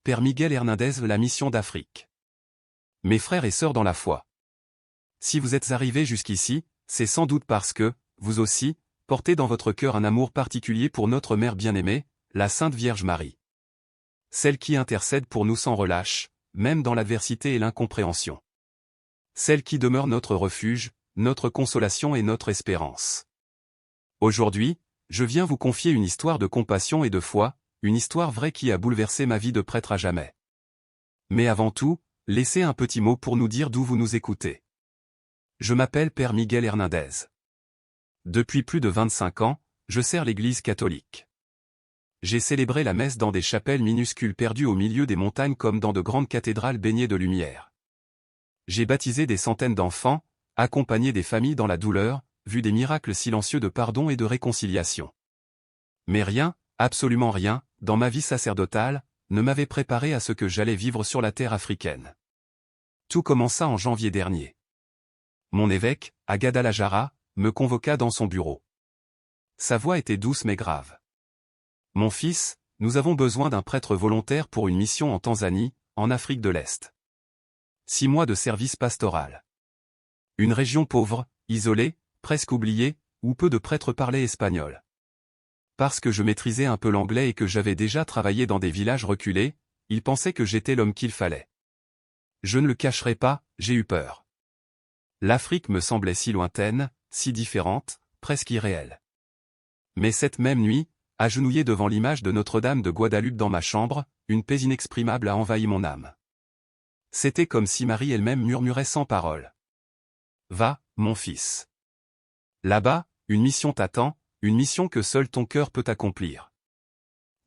Père Miguel Hernández, la mission d'Afrique. Mes frères et sœurs dans la foi. Si vous êtes arrivés jusqu'ici, c'est sans doute parce que, vous aussi, portez dans votre cœur un amour particulier pour notre Mère bien-aimée, la Sainte Vierge Marie. Celle qui intercède pour nous sans relâche, même dans l'adversité et l'incompréhension. Celle qui demeure notre refuge, notre consolation et notre espérance. Aujourd'hui, je viens vous confier une histoire de compassion et de foi, une histoire vraie qui a bouleversé ma vie de prêtre à jamais. Mais avant tout, laissez un petit mot pour nous dire d'où vous nous écoutez. Je m'appelle Père Miguel Hernández. Depuis plus de 25 ans, je sers l'Église catholique. J'ai célébré la messe dans des chapelles minuscules perdues au milieu des montagnes comme dans de grandes cathédrales baignées de lumière. J'ai baptisé des centaines d'enfants, accompagné des familles dans la douleur, vu des miracles silencieux de pardon et de réconciliation. Mais rien, absolument rien, dans ma vie sacerdotale, ne m'avait préparé à ce que j'allais vivre sur la terre africaine. Tout commença en janvier dernier. Mon évêque, à Guadalajara, me convoqua dans son bureau. Sa voix était douce mais grave. « Mon fils, nous avons besoin d'un prêtre volontaire pour une mission en Tanzanie, en Afrique de l'Est. 6 mois de service pastoral. Une région pauvre, isolée, presque oubliée, où peu de prêtres parlaient espagnol. Parce que je maîtrisais un peu l'anglais et que j'avais déjà travaillé dans des villages reculés, il pensait que j'étais l'homme qu'il fallait. Je ne le cacherai pas, j'ai eu peur. L'Afrique me semblait si lointaine, si différente, presque irréelle. Mais cette même nuit, agenouillé devant l'image de Notre-Dame de Guadeloupe dans ma chambre, une paix inexprimable a envahi mon âme. C'était comme si Marie elle-même murmurait sans parole. « Va, mon fils. Là-bas, une mission t'attend, une mission que seul ton cœur peut accomplir. »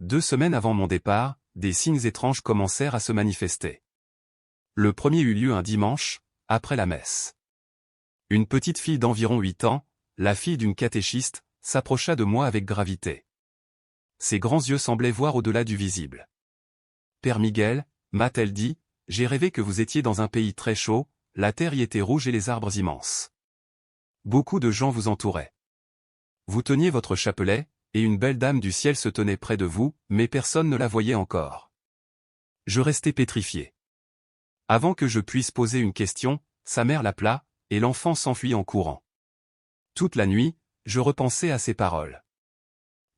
2 semaines avant mon départ, des signes étranges commencèrent à se manifester. Le premier eut lieu un dimanche, après la messe. Une petite fille d'environ 8 ans, la fille d'une catéchiste, s'approcha de moi avec gravité. Ses grands yeux semblaient voir au-delà du visible. « Père Miguel, m'a-t-elle dit, j'ai rêvé que vous étiez dans un pays très chaud, la terre y était rouge et les arbres immenses. Beaucoup de gens vous entouraient. Vous teniez votre chapelet, et une belle dame du ciel se tenait près de vous, mais personne ne la voyait encore. » Je restai pétrifié. Avant que je puisse poser une question, sa mère l'appela, et l'enfant s'enfuit en courant. Toute la nuit, je repensais à ces paroles.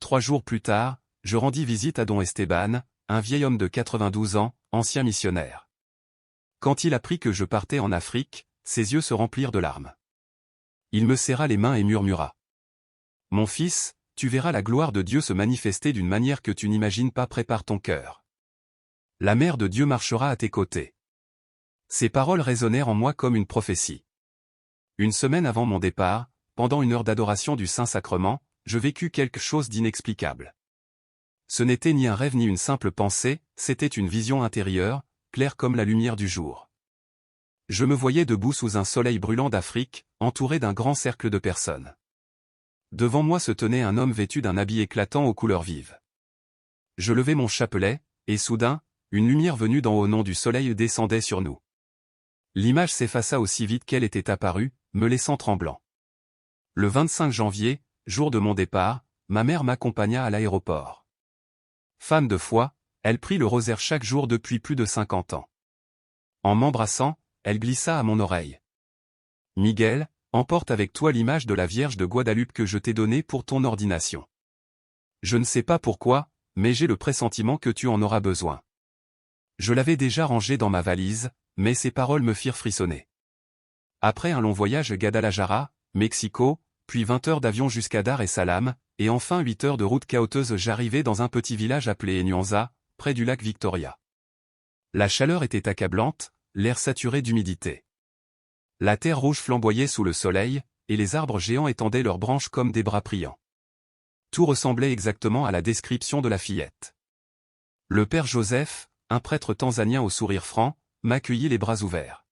3 jours plus tard, je rendis visite à Don Esteban, un vieil homme de 92 ans, ancien missionnaire. Quand il apprit que je partais en Afrique, ses yeux se remplirent de larmes. Il me serra les mains et murmura. « Mon fils, tu verras la gloire de Dieu se manifester d'une manière que tu n'imagines pas, prépare ton cœur. La mère de Dieu marchera à tes côtés. » Ces paroles résonnèrent en moi comme une prophétie. Une semaine avant mon départ, pendant une heure d'adoration du Saint-Sacrement, je vécus quelque chose d'inexplicable. Ce n'était ni un rêve ni une simple pensée, c'était une vision intérieure, claire comme la lumière du jour. Je me voyais debout sous un soleil brûlant d'Afrique, entouré d'un grand cercle de personnes. Devant moi se tenait un homme vêtu d'un habit éclatant aux couleurs vives. Je levai mon chapelet, et soudain, une lumière venue d'en haut du soleil descendait sur nous. L'image s'effaça aussi vite qu'elle était apparue, me laissant tremblant. Le 25 janvier, jour de mon départ, ma mère m'accompagna à l'aéroport. Femme de foi, elle prit le rosaire chaque jour depuis plus de 50 ans. En m'embrassant, elle glissa à mon oreille. « Miguel, emporte avec toi l'image de la Vierge de Guadeloupe que je t'ai donnée pour ton ordination. Je ne sais pas pourquoi, mais j'ai le pressentiment que tu en auras besoin. » Je l'avais déjà rangée dans ma valise, mais ces paroles me firent frissonner. Après un long voyage Guadalajara, Mexico, puis 20 heures d'avion jusqu'à Dar es Salaam, et enfin 8 heures de route cahoteuse, j'arrivai dans un petit village appelé Nyanza, près du lac Victoria. La chaleur était accablante, l'air saturé d'humidité. La terre rouge flamboyait sous le soleil, et les arbres géants étendaient leurs branches comme des bras priants. Tout ressemblait exactement à la description de la fillette. Le père Joseph, un prêtre tanzanien au sourire franc, m'accueillit les bras ouverts.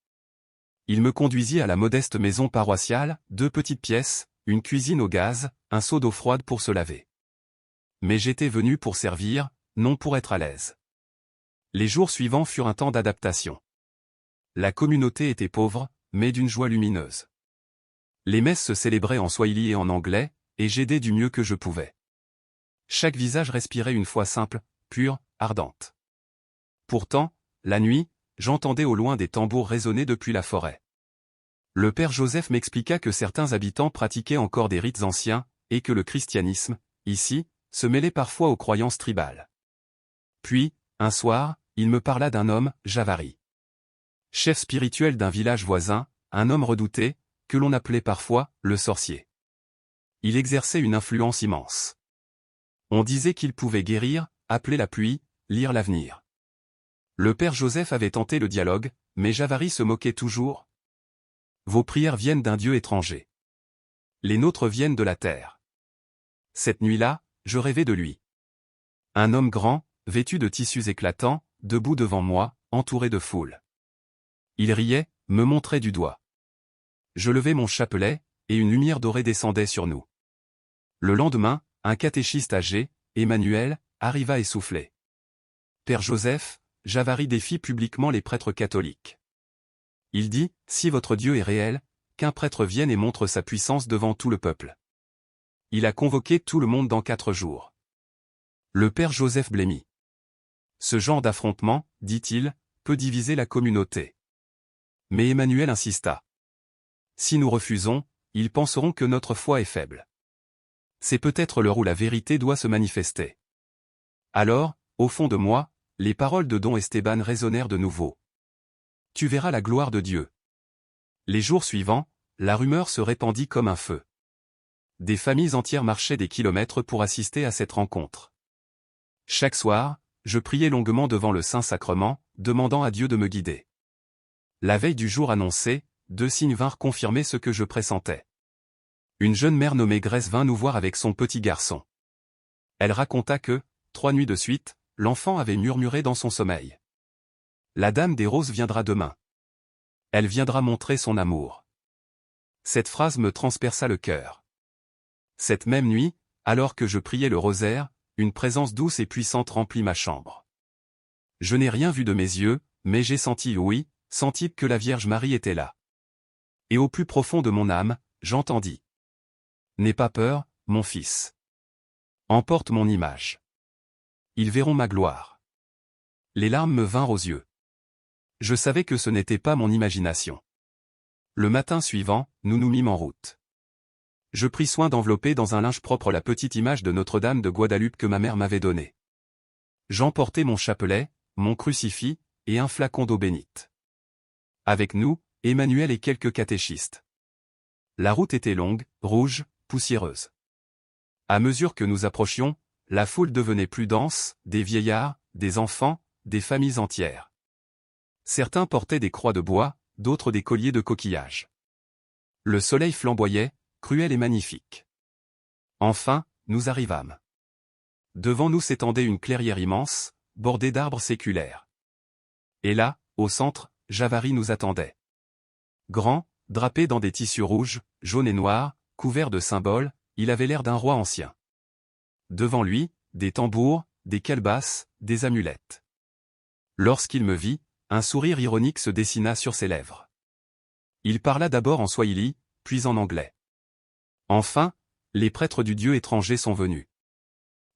Il me conduisit à la modeste maison paroissiale, 2 petites pièces, une cuisine au gaz, un seau d'eau froide pour se laver. Mais j'étais venu pour servir, non pour être à l'aise. Les jours suivants furent un temps d'adaptation. La communauté était pauvre, mais d'une joie lumineuse. Les messes se célébraient en swahili et en anglais, et j'aidais du mieux que je pouvais. Chaque visage respirait une foi simple, pure, ardente. Pourtant, la nuit, j'entendais au loin des tambours résonner depuis la forêt. Le père Joseph m'expliqua que certains habitants pratiquaient encore des rites anciens, et que le christianisme, ici, se mêlait parfois aux croyances tribales. Puis, un soir, il me parla d'un homme, Javari. Chef spirituel d'un village voisin, un homme redouté, que l'on appelait parfois le sorcier. Il exerçait une influence immense. On disait qu'il pouvait guérir, appeler la pluie, lire l'avenir. Le père Joseph avait tenté le dialogue, mais Javari se moquait toujours. Vos prières viennent d'un Dieu étranger. Les nôtres viennent de la terre. Cette nuit-là, je rêvais de lui. Un homme grand, vêtu de tissus éclatants, debout devant moi, entouré de foule. Il riait, me montrait du doigt. Je levai mon chapelet, et une lumière dorée descendait sur nous. Le lendemain, un catéchiste âgé, Emmanuel, arriva essoufflé. Père Joseph, Javari défie publiquement les prêtres catholiques. Il dit, si votre Dieu est réel, qu'un prêtre vienne et montre sa puissance devant tout le peuple. Il a convoqué tout le monde dans 4 jours. Le père Joseph blêmit. Ce genre d'affrontement, dit-il, peut diviser la communauté. Mais Emmanuel insista. Si nous refusons, ils penseront que notre foi est faible. C'est peut-être l'heure où la vérité doit se manifester. Alors, au fond de moi, les paroles de Don Esteban résonnèrent de nouveau. Tu verras la gloire de Dieu. Les jours suivants, la rumeur se répandit comme un feu. Des familles entières marchaient des kilomètres pour assister à cette rencontre. Chaque soir, je priais longuement devant le Saint-Sacrement, demandant à Dieu de me guider. La veille du jour annoncé, 2 signes vinrent confirmer ce que je pressentais. Une jeune mère nommée Grèce vint nous voir avec son petit garçon. Elle raconta que, 3 nuits de suite, l'enfant avait murmuré dans son sommeil. La Dame des Roses viendra demain. Elle viendra montrer son amour. Cette phrase me transperça le cœur. Cette même nuit, alors que je priais le rosaire, une présence douce et puissante remplit ma chambre. Je n'ai rien vu de mes yeux, mais j'ai senti, oui, senti que la Vierge Marie était là. Et au plus profond de mon âme, j'entendis. N'aie pas peur, mon fils. Emporte mon image. Ils verront ma gloire. Les larmes me vinrent aux yeux. Je savais que ce n'était pas mon imagination. Le matin suivant, nous nous mîmes en route. Je pris soin d'envelopper dans un linge propre la petite image de Notre-Dame de Guadalupe que ma mère m'avait donnée. J'emportai mon chapelet, mon crucifix, et un flacon d'eau bénite. Avec nous, Emmanuel et quelques catéchistes. La route était longue, rouge, poussiéreuse. À mesure que nous approchions, la foule devenait plus dense, des vieillards, des enfants, des familles entières. Certains portaient des croix de bois, d'autres des colliers de coquillages. Le soleil flamboyait, cruel et magnifique. Enfin, nous arrivâmes. Devant nous s'étendait une clairière immense, bordée d'arbres séculaires. Et là, au centre, Javari nous attendait. Grand, drapé dans des tissus rouges, jaunes et noirs, couvert de symboles, il avait l'air d'un roi ancien. Devant lui, des tambours, des calebasses, des amulettes. Lorsqu'il me vit, un sourire ironique se dessina sur ses lèvres. Il parla d'abord en swahili, puis en anglais. Enfin, les prêtres du Dieu étranger sont venus.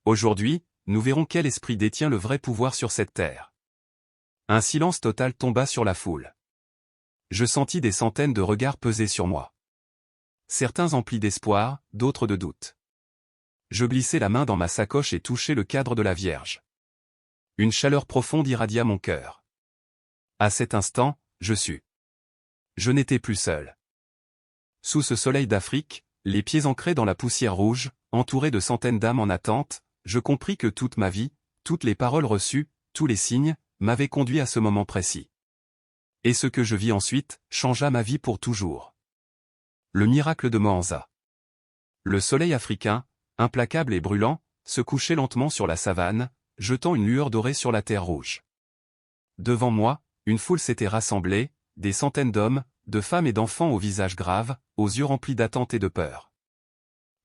Aujourd'hui, nous verrons quel esprit détient le vrai pouvoir sur cette terre. Un silence total tomba sur la foule. Je sentis des centaines de regards peser sur moi. Certains emplis d'espoir, d'autres de doute. Je glissai la main dans ma sacoche et touchai le cadre de la Vierge. Une chaleur profonde irradia mon cœur. À cet instant, je sus. Je n'étais plus seul. Sous ce soleil d'Afrique, les pieds ancrés dans la poussière rouge, entouré de centaines d'âmes en attente, je compris que toute ma vie, toutes les paroles reçues, tous les signes, m'avaient conduit à ce moment précis. Et ce que je vis ensuite, changea ma vie pour toujours. Le miracle de Mohanza. Le soleil africain, implacable et brûlant, se couchait lentement sur la savane, jetant une lueur dorée sur la terre rouge. Devant moi, une foule s'était rassemblée, des centaines d'hommes, de femmes et d'enfants aux visages graves, aux yeux remplis d'attente et de peur.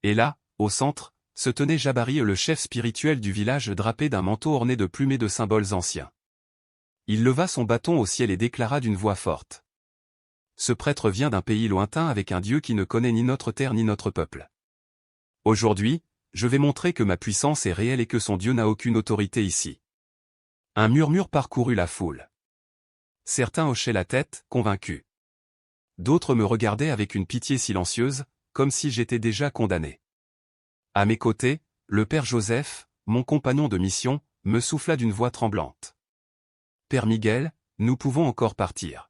Et là, au centre, se tenait Javari, le chef spirituel du village drapé d'un manteau orné de plumes et de symboles anciens. Il leva son bâton au ciel et déclara d'une voix forte. Ce prêtre vient d'un pays lointain avec un Dieu qui ne connaît ni notre terre ni notre peuple. Aujourd'hui, je vais montrer que ma puissance est réelle et que son Dieu n'a aucune autorité ici. Un murmure parcourut la foule. Certains hochaient la tête, convaincus. D'autres me regardaient avec une pitié silencieuse, comme si j'étais déjà condamné. À mes côtés, le père Joseph, mon compagnon de mission, me souffla d'une voix tremblante. « Père Miguel, nous pouvons encore partir.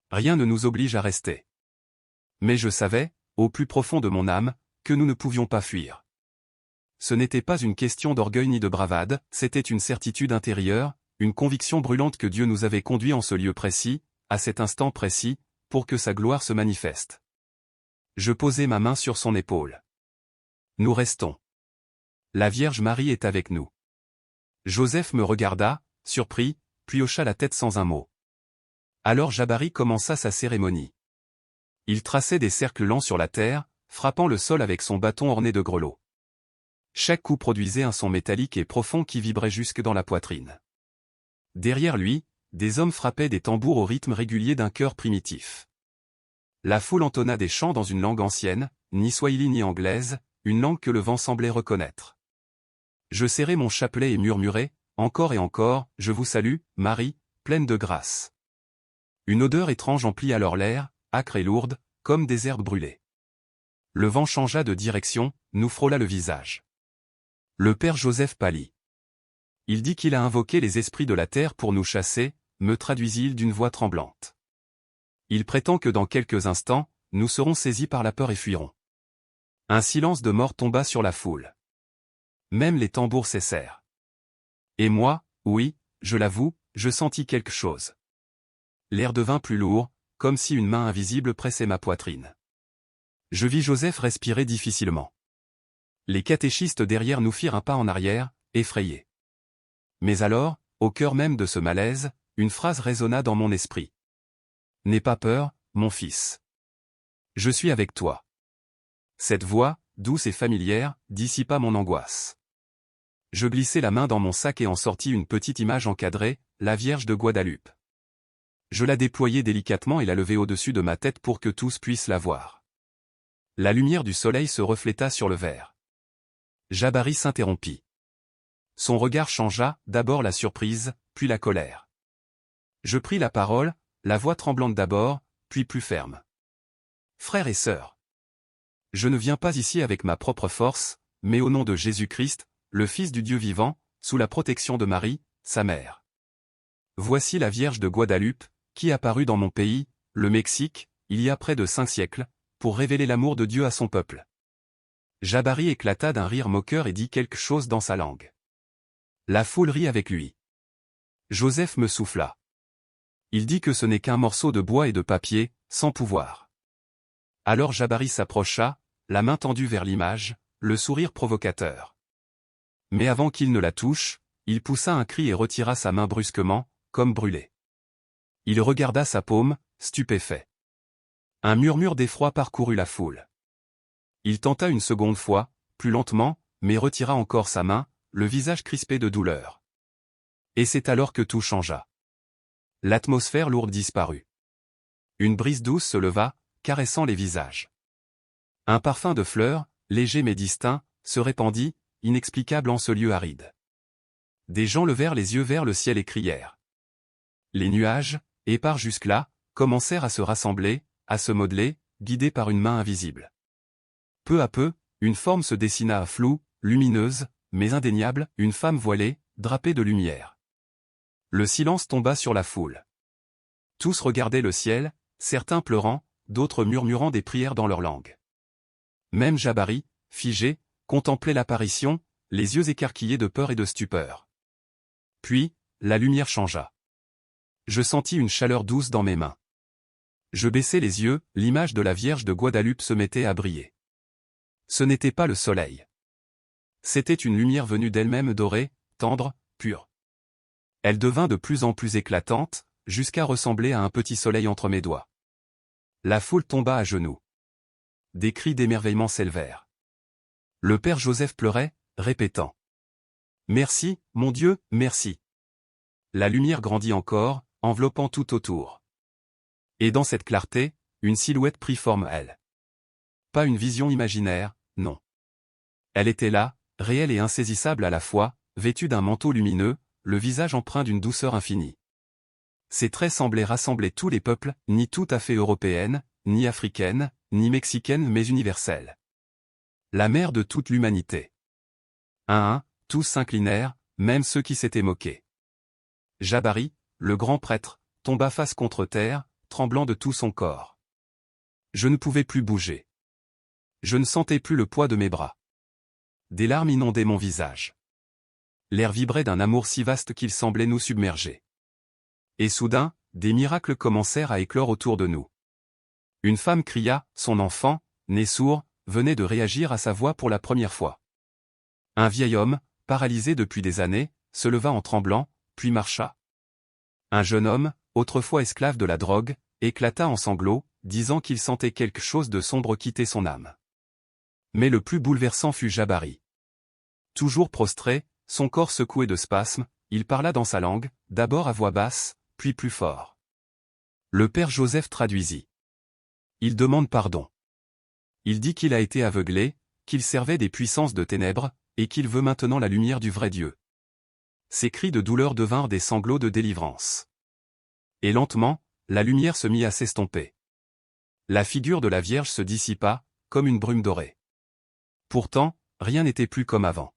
Rien ne nous oblige à rester. » Mais je savais, au plus profond de mon âme, que nous ne pouvions pas fuir. Ce n'était pas une question d'orgueil ni de bravade, c'était une certitude intérieure, une conviction brûlante que Dieu nous avait conduits en ce lieu précis, à cet instant précis, pour que sa gloire se manifeste. Je posai ma main sur son épaule. Nous restons. La Vierge Marie est avec nous. Joseph me regarda, surpris, puis hocha la tête sans un mot. Alors Jabari commença sa cérémonie. Il traçait des cercles lents sur la terre, frappant le sol avec son bâton orné de grelots. Chaque coup produisait un son métallique et profond qui vibrait jusque dans la poitrine. Derrière lui, des hommes frappaient des tambours au rythme régulier d'un chœur primitif. La foule entonna des chants dans une langue ancienne, ni swahili ni anglaise, une langue que le vent semblait reconnaître. Je serrai mon chapelet et murmurai, encore et encore, « Je vous salue, Marie, pleine de grâce. » Une odeur étrange emplit alors l'air, âcre et lourde, comme des herbes brûlées. Le vent changea de direction, nous frôla le visage. Le père Joseph pâlit. Il dit qu'il a invoqué les esprits de la terre pour nous chasser, me traduisit-il d'une voix tremblante. Il prétend que dans quelques instants, nous serons saisis par la peur et fuirons. Un silence de mort tomba sur la foule. Même les tambours cessèrent. Et moi, oui, je l'avoue, je sentis quelque chose. L'air devint plus lourd, comme si une main invisible pressait ma poitrine. Je vis Joseph respirer difficilement. Les catéchistes derrière nous firent un pas en arrière, effrayés. Mais alors, au cœur même de ce malaise, une phrase résonna dans mon esprit. « N'aie pas peur, mon fils. Je suis avec toi. » Cette voix, douce et familière, dissipa mon angoisse. Je glissai la main dans mon sac et en sortis une petite image encadrée, la Vierge de Guadalupe. Je la déployai délicatement et la levai au-dessus de ma tête pour que tous puissent la voir. La lumière du soleil se refléta sur le verre. Jabari s'interrompit. Son regard changea, d'abord la surprise, puis la colère. Je pris la parole, la voix tremblante d'abord, puis plus ferme. « Frères et sœurs, je ne viens pas ici avec ma propre force, mais au nom de Jésus-Christ, le Fils du Dieu vivant, sous la protection de Marie, sa mère. Voici la Vierge de Guadalupe, qui apparut dans mon pays, le Mexique, il y a près de 5 siècles, pour révéler l'amour de Dieu à son peuple. » Jabari éclata d'un rire moqueur et dit quelque chose dans sa langue. La foule rit avec lui. Joseph me souffla. Il dit que ce n'est qu'un morceau de bois et de papier, sans pouvoir. Alors Jabari s'approcha, la main tendue vers l'image, le sourire provocateur. Mais avant qu'il ne la touche, il poussa un cri et retira sa main brusquement, comme brûlée. Il regarda sa paume, stupéfait. Un murmure d'effroi parcourut la foule. Il tenta une seconde fois, plus lentement, mais retira encore sa main, le visage crispé de douleur. Et c'est alors que tout changea. L'atmosphère lourde disparut. Une brise douce se leva, caressant les visages. Un parfum de fleurs, léger mais distinct, se répandit, inexplicable en ce lieu aride. Des gens levèrent les yeux vers le ciel et crièrent. Les nuages, épars jusque-là, commencèrent à se rassembler, à se modeler, guidés par une main invisible. Peu à peu, une forme se dessina floue, lumineuse, mais indéniable, une femme voilée, drapée de lumière. Le silence tomba sur la foule. Tous regardaient le ciel, certains pleurant, d'autres murmurant des prières dans leur langue. Même Jabari, figé, contemplait l'apparition, les yeux écarquillés de peur et de stupeur. Puis, la lumière changea. Je sentis une chaleur douce dans mes mains. Je baissai les yeux, l'image de la Vierge de Guadalupe se mettait à briller. Ce n'était pas le soleil. C'était une lumière venue d'elle-même dorée, tendre, pure. Elle devint de plus en plus éclatante, jusqu'à ressembler à un petit soleil entre mes doigts. La foule tomba à genoux. Des cris d'émerveillement s'élevèrent. Le père Joseph pleurait, répétant. « Merci, mon Dieu, merci. » La lumière grandit encore, enveloppant tout autour. Et dans cette clarté, une silhouette prit forme elle. Pas une vision imaginaire, non. Elle était là, réelle et insaisissable à la fois, vêtue d'un manteau lumineux, le visage empreint d'une douceur infinie. Ses traits semblaient rassembler tous les peuples, ni tout à fait européennes, ni africaines, ni mexicaines mais universelles. La mère de toute l'humanité. Un à un, tous s'inclinèrent, même ceux qui s'étaient moqués. Jabari, le grand prêtre, tomba face contre terre, tremblant de tout son corps. Je ne pouvais plus bouger. Je ne sentais plus le poids de mes bras. Des larmes inondaient mon visage. L'air vibrait d'un amour si vaste qu'il semblait nous submerger. Et soudain, des miracles commencèrent à éclore autour de nous. Une femme cria, son enfant, né sourd, venait de réagir à sa voix pour la première fois. Un vieil homme, paralysé depuis des années, se leva en tremblant, puis marcha. Un jeune homme, autrefois esclave de la drogue, éclata en sanglots, disant qu'il sentait quelque chose de sombre quitter son âme. Mais le plus bouleversant fut Jabari. Toujours prostré, son corps secoué de spasmes, il parla dans sa langue, d'abord à voix basse, puis plus fort. Le père Joseph traduisit. Il demande pardon. Il dit qu'il a été aveuglé, qu'il servait des puissances de ténèbres, et qu'il veut maintenant la lumière du vrai Dieu. Ses cris de douleur devinrent des sanglots de délivrance. Et lentement, la lumière se mit à s'estomper. La figure de la Vierge se dissipa, comme une brume dorée. Pourtant, rien n'était plus comme avant.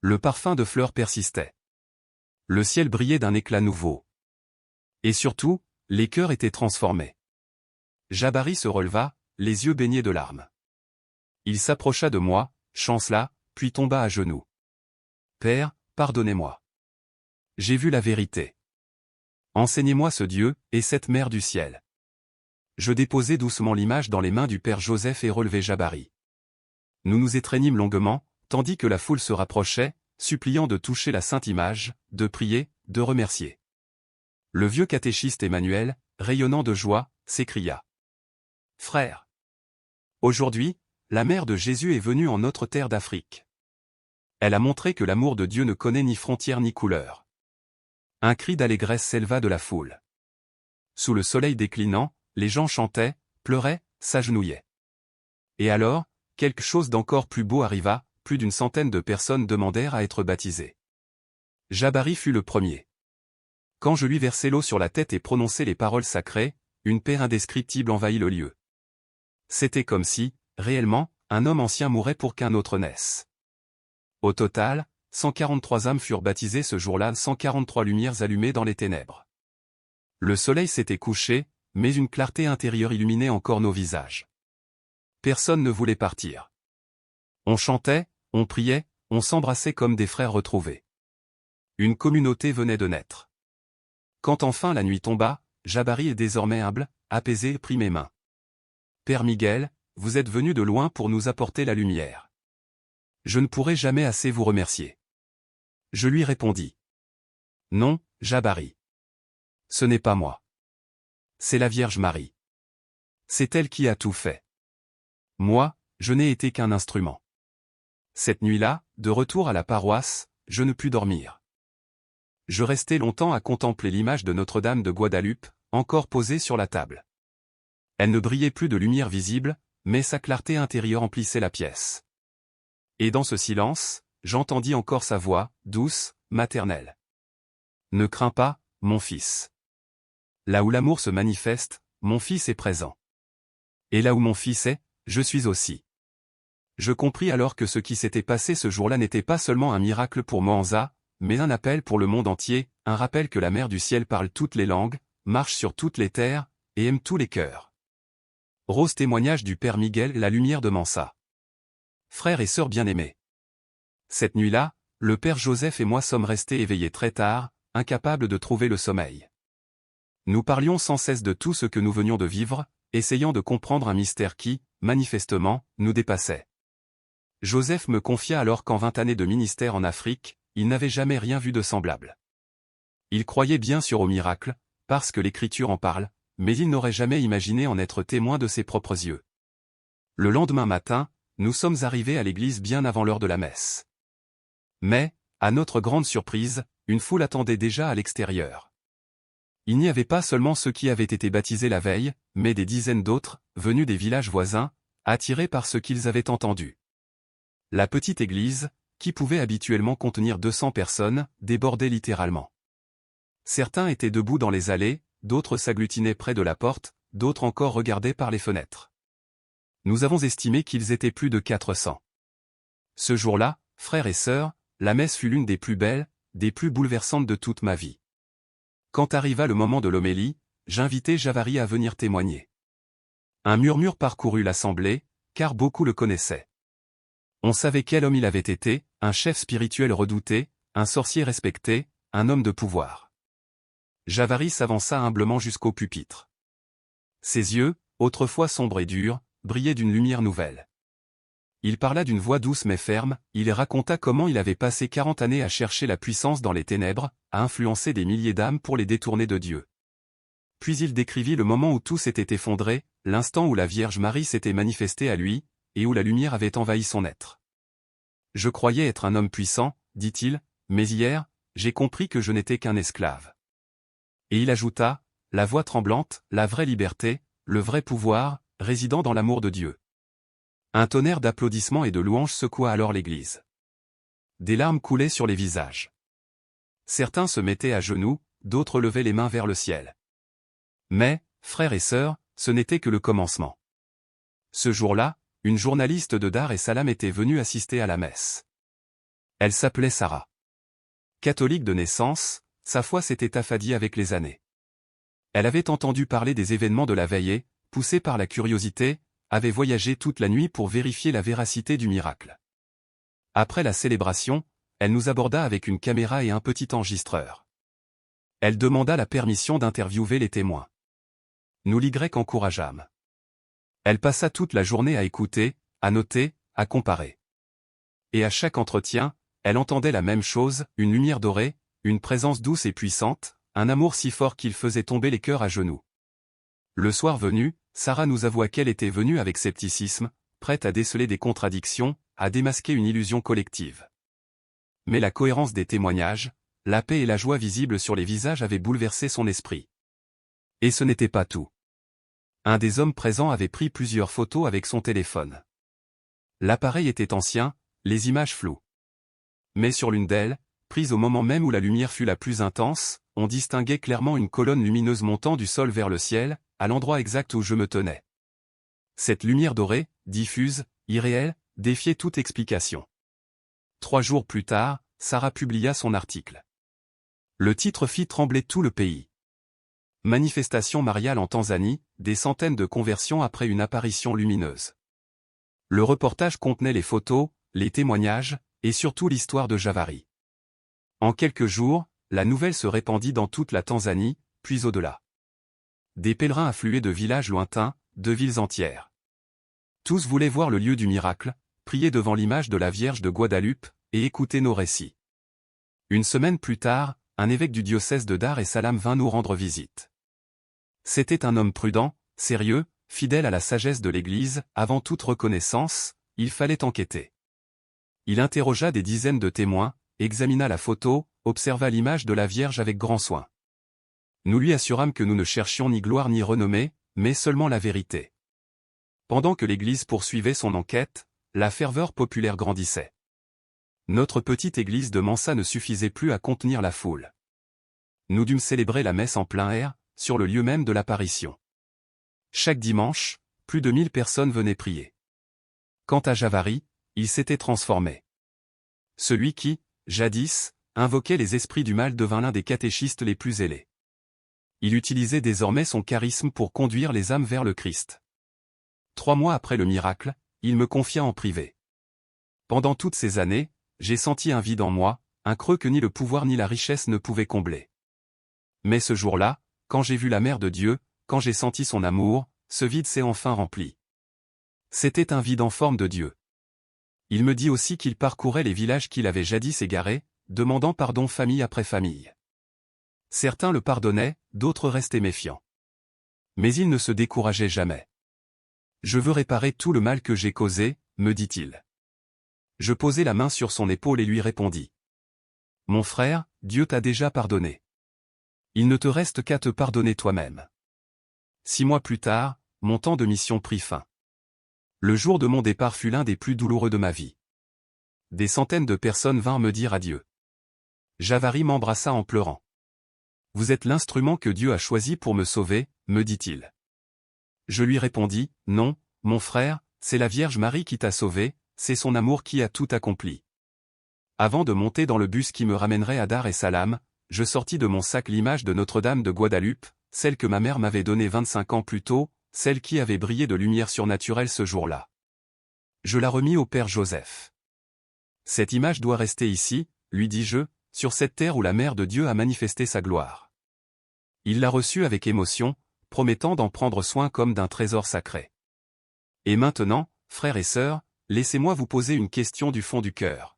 Le parfum de fleurs persistait. Le ciel brillait d'un éclat nouveau. Et surtout, les cœurs étaient transformés. Jabari se releva, les yeux baignés de larmes. Il s'approcha de moi, chancela, puis tomba à genoux. Père, pardonnez-moi. J'ai vu la vérité. Enseignez-moi ce Dieu, et cette mère du ciel. Je déposai doucement l'image dans les mains du père Joseph et relevai Jabari. Nous nous étreignîmes longuement, tandis que la foule se rapprochait, suppliant de toucher la sainte image, de prier, de remercier. Le vieux catéchiste Emmanuel, rayonnant de joie, s'écria. Frère! Aujourd'hui, la mère de Jésus est venue en notre terre d'Afrique. Elle a montré que l'amour de Dieu ne connaît ni frontières ni couleurs. Un cri d'allégresse s'éleva de la foule. Sous le soleil déclinant, les gens chantaient, pleuraient, s'agenouillaient. Et alors, quelque chose d'encore plus beau arriva, plus d'une centaine de personnes demandèrent à être baptisées. Jabari fut le premier. Quand je lui versai l'eau sur la tête et prononçai les paroles sacrées, une paix indescriptible envahit le lieu. C'était comme si, réellement, un homme ancien mourait pour qu'un autre naisse. Au total, 143 âmes furent baptisées ce jour-là, 143 lumières allumées dans les ténèbres. Le soleil s'était couché, mais une clarté intérieure illuminait encore nos visages. Personne ne voulait partir. On chantait, on priait, on s'embrassait comme des frères retrouvés. Une communauté venait de naître. Quand enfin la nuit tomba, Jabari est désormais humble, apaisé et prit mes mains. Père Miguel, vous êtes venu de loin pour nous apporter la lumière. Je ne pourrai jamais assez vous remercier. Je lui répondis. Non, Jabari. Ce n'est pas moi. C'est la Vierge Marie. C'est elle qui a tout fait. Moi, je n'ai été qu'un instrument. Cette nuit-là, de retour à la paroisse, je ne pus dormir. Je restai longtemps à contempler l'image de Notre-Dame de Guadalupe, encore posée sur la table. Elle ne brillait plus de lumière visible, mais sa clarté intérieure emplissait la pièce. Et dans ce silence, j'entendis encore sa voix, douce, maternelle. Ne crains pas, mon fils. Là où l'amour se manifeste, mon fils est présent. Et là où mon fils est, je suis aussi. Je compris alors que ce qui s'était passé ce jour-là n'était pas seulement un miracle pour Mohanza, mais un appel pour le monde entier, un rappel que la mère du ciel parle toutes les langues, marche sur toutes les terres, et aime tous les cœurs. Rose témoignage du Père Miguel, la lumière de Mansa. Frères et sœurs bien-aimés. Cette nuit-là, le Père Joseph et moi sommes restés éveillés très tard, incapables de trouver le sommeil. Nous parlions sans cesse de tout ce que nous venions de vivre, essayant de comprendre un mystère qui, manifestement, nous dépassait. Joseph me confia alors qu'en 20 années de ministère en Afrique, il n'avait jamais rien vu de semblable. Il croyait bien sûr au miracle, parce que l'Écriture en parle, mais il n'aurait jamais imaginé en être témoin de ses propres yeux. Le lendemain matin, nous sommes arrivés à l'église bien avant l'heure de la messe. Mais, à notre grande surprise, une foule attendait déjà à l'extérieur. Il n'y avait pas seulement ceux qui avaient été baptisés la veille, mais des dizaines d'autres, venus des villages voisins, attirés par ce qu'ils avaient entendu. La petite église, qui pouvait habituellement contenir 200 personnes, débordait littéralement. Certains étaient debout dans les allées, d'autres s'agglutinaient près de la porte, d'autres encore regardaient par les fenêtres. Nous avons estimé qu'ils étaient plus de 400. Ce jour-là, frères et sœurs, la messe fut l'une des plus belles, des plus bouleversantes de toute ma vie. Quand arriva le moment de l'homélie, j'invitai Javary à venir témoigner. Un murmure parcourut l'assemblée, car beaucoup le connaissaient. On savait quel homme il avait été, un chef spirituel redouté, un sorcier respecté, un homme de pouvoir. Javary s'avança humblement jusqu'au pupitre. Ses yeux, autrefois sombres et durs, brillaient d'une lumière nouvelle. Il parla d'une voix douce mais ferme, il raconta comment il avait passé 40 années à chercher la puissance dans les ténèbres, à influencer des milliers d'âmes pour les détourner de Dieu. Puis il décrivit le moment où tout s'était effondré, l'instant où la Vierge Marie s'était manifestée à lui, et où la lumière avait envahi son être. Je croyais être un homme puissant, dit-il, mais hier, j'ai compris que je n'étais qu'un esclave. Et il ajouta, la voix tremblante, la vraie liberté, le vrai pouvoir, résidant dans l'amour de Dieu. Un tonnerre d'applaudissements et de louanges secoua alors l'église. Des larmes coulaient sur les visages. Certains se mettaient à genoux, d'autres levaient les mains vers le ciel. Mais, frères et sœurs, ce n'était que le commencement. Ce jour-là, une journaliste de Dar es Salaam était venue assister à la messe. Elle s'appelait Sarah. Catholique de naissance, sa foi s'était affadie avec les années. Elle avait entendu parler des événements de la veille et, poussée par la curiosité, avait voyagé toute la nuit pour vérifier la véracité du miracle. Après la célébration, elle nous aborda avec une caméra et un petit enregistreur. Elle demanda la permission d'interviewer les témoins. Nous l'Y encourageâmes. Elle passa toute la journée à écouter, à noter, à comparer. Et à chaque entretien, elle entendait la même chose, une lumière dorée, une présence douce et puissante, un amour si fort qu'il faisait tomber les cœurs à genoux. Le soir venu, Sarah nous avoua qu'elle était venue avec scepticisme, prête à déceler des contradictions, à démasquer une illusion collective. Mais la cohérence des témoignages, la paix et la joie visibles sur les visages avaient bouleversé son esprit. Et ce n'était pas tout. Un des hommes présents avait pris plusieurs photos avec son téléphone. L'appareil était ancien, les images floues. Mais sur l'une d'elles, prise au moment même où la lumière fut la plus intense, on distinguait clairement une colonne lumineuse montant du sol vers le ciel, à l'endroit exact où je me tenais. Cette lumière dorée, diffuse, irréelle, défiait toute explication. 3 jours plus tard, Sarah publia son article. Le titre fit trembler tout le pays. Manifestation mariale en Tanzanie, des centaines de conversions après une apparition lumineuse. Le reportage contenait les photos, les témoignages, et surtout l'histoire de Javary. En quelques jours, la nouvelle se répandit dans toute la Tanzanie, puis au-delà. Des pèlerins affluaient de villages lointains, de villes entières. Tous voulaient voir le lieu du miracle, prier devant l'image de la Vierge de Guadeloupe, et écouter nos récits. Une semaine plus tard, un évêque du diocèse de Dar es Salaam vint nous rendre visite. C'était un homme prudent, sérieux, fidèle à la sagesse de l'Église, avant toute reconnaissance, il fallait enquêter. Il interrogea des dizaines de témoins, examina la photo, observa l'image de la Vierge avec grand soin. Nous lui assurâmes que nous ne cherchions ni gloire ni renommée, mais seulement la vérité. Pendant que l'Église poursuivait son enquête, la ferveur populaire grandissait. Notre petite église de Mansa ne suffisait plus à contenir la foule. Nous dûmes célébrer la messe en plein air, sur le lieu même de l'apparition. Chaque dimanche, plus de 1000 personnes venaient prier. Quant à Javary, il s'était transformé. Celui qui, jadis, invoquait les esprits du mal devint l'un des catéchistes les plus zélés. Il utilisait désormais son charisme pour conduire les âmes vers le Christ. 3 mois après le miracle, il me confia en privé. Pendant toutes ces années, j'ai senti un vide en moi, un creux que ni le pouvoir ni la richesse ne pouvaient combler. Mais ce jour-là, quand j'ai vu la Mère de Dieu, quand j'ai senti son amour, ce vide s'est enfin rempli. C'était un vide en forme de Dieu. Il me dit aussi qu'il parcourait les villages qu'il avait jadis égarés, demandant pardon famille après famille. Certains le pardonnaient, d'autres restaient méfiants. Mais il ne se décourageait jamais. « Je veux réparer tout le mal que j'ai causé », me dit-il. Je posai la main sur son épaule et lui répondis. « Mon frère, Dieu t'a déjà pardonné. Il ne te reste qu'à te pardonner toi-même. » 6 mois plus tard, mon temps de mission prit fin. Le jour de mon départ fut l'un des plus douloureux de ma vie. des centaines de personnes vinrent me dire adieu. Javari m'embrassa en pleurant. Vous êtes l'instrument que Dieu a choisi pour me sauver, me dit-il. Je lui répondis, non, mon frère, c'est la Vierge Marie qui t'a sauvé, c'est son amour qui a tout accompli. Avant de monter dans le bus qui me ramènerait à Dar es Salaam, je sortis de mon sac l'image de Notre-Dame de Guadeloupe, celle que ma mère m'avait donnée 25 ans plus tôt, celle qui avait brillé de lumière surnaturelle ce jour-là. Je la remis au Père Joseph. Cette image doit rester ici, lui dis-je, sur cette terre où la Mère de Dieu a manifesté sa gloire. Il l'a reçue avec émotion, promettant d'en prendre soin comme d'un trésor sacré. Et maintenant, frères et sœurs, laissez-moi vous poser une question du fond du cœur.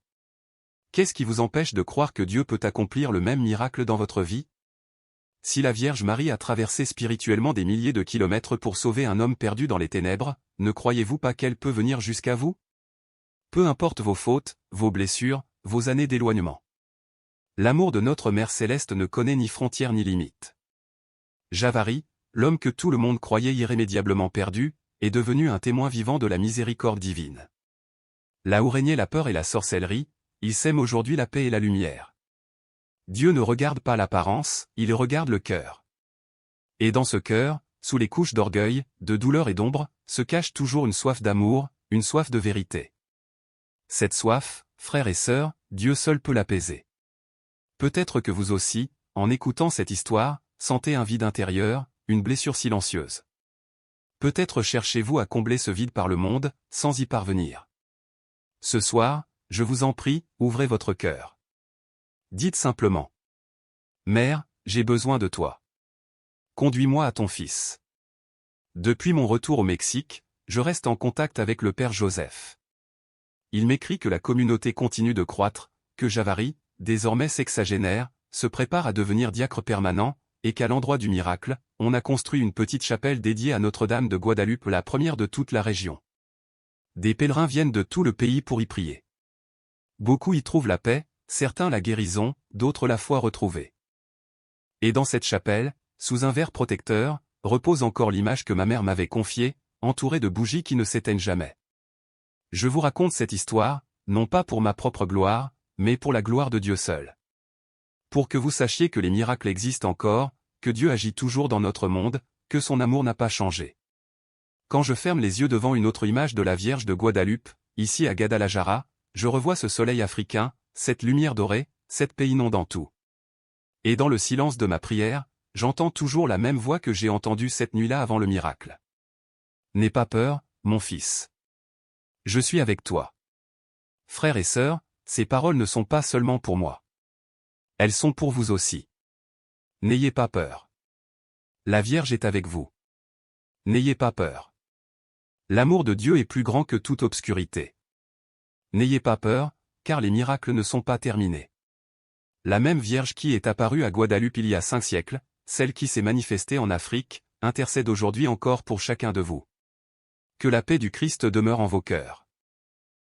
Qu'est-ce qui vous empêche de croire que Dieu peut accomplir le même miracle dans votre vie? Si la Vierge Marie a traversé spirituellement des milliers de kilomètres pour sauver un homme perdu dans les ténèbres, ne croyez-vous pas qu'elle peut venir jusqu'à vous? Peu importe vos fautes, vos blessures, vos années d'éloignement. L'amour de notre Mère Céleste ne connaît ni frontières ni limites. Javari, l'homme que tout le monde croyait irrémédiablement perdu, est devenu un témoin vivant de la miséricorde divine. Là où régnait la peur et la sorcellerie, il sème aujourd'hui la paix et la lumière. Dieu ne regarde pas l'apparence, il regarde le cœur. Et dans ce cœur, sous les couches d'orgueil, de douleur et d'ombre, se cache toujours une soif d'amour, une soif de vérité. Cette soif, frères et sœurs, Dieu seul peut l'apaiser. Peut-être que vous aussi, en écoutant cette histoire, sentez un vide intérieur, une blessure silencieuse. Peut-être cherchez-vous à combler ce vide par le monde, sans y parvenir. Ce soir, je vous en prie, ouvrez votre cœur. Dites simplement. Mère, j'ai besoin de toi. Conduis-moi à ton fils. Depuis mon retour au Mexique, je reste en contact avec le Père Joseph. Il m'écrit que la communauté continue de croître, que Javari, désormais sexagénaire, se prépare à devenir diacre permanent, et qu'à l'endroit du miracle, on a construit une petite chapelle dédiée à Notre-Dame de Guadeloupe, la première de toute la région. Des pèlerins viennent de tout le pays pour y prier. Beaucoup y trouvent la paix, certains la guérison, d'autres la foi retrouvée. Et dans cette chapelle, sous un verre protecteur, repose encore l'image que ma mère m'avait confiée, entourée de bougies qui ne s'éteignent jamais. Je vous raconte cette histoire, non pas pour ma propre gloire, mais pour la gloire de Dieu seul. Pour que vous sachiez que les miracles existent encore, que Dieu agit toujours dans notre monde, que son amour n'a pas changé. Quand je ferme les yeux devant une autre image de la Vierge de Guadeloupe, ici à Guadalajara, je revois ce soleil africain, cette lumière dorée, cette paix inondant tout. Et dans le silence de ma prière, j'entends toujours la même voix que j'ai entendue cette nuit-là avant le miracle. N'aie pas peur, mon fils. Je suis avec toi. Frères et sœurs, ces paroles ne sont pas seulement pour moi. Elles sont pour vous aussi. N'ayez pas peur. La Vierge est avec vous. N'ayez pas peur. L'amour de Dieu est plus grand que toute obscurité. N'ayez pas peur, car les miracles ne sont pas terminés. La même Vierge qui est apparue à Guadeloupe il y a 5 siècles, celle qui s'est manifestée en Afrique, intercède aujourd'hui encore pour chacun de vous. Que la paix du Christ demeure en vos cœurs.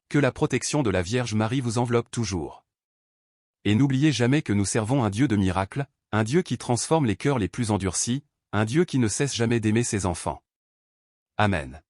Que la protection de la Vierge Marie vous enveloppe toujours. Et n'oubliez jamais que nous servons un Dieu de miracles, un Dieu qui transforme les cœurs les plus endurcis, un Dieu qui ne cesse jamais d'aimer ses enfants. Amen.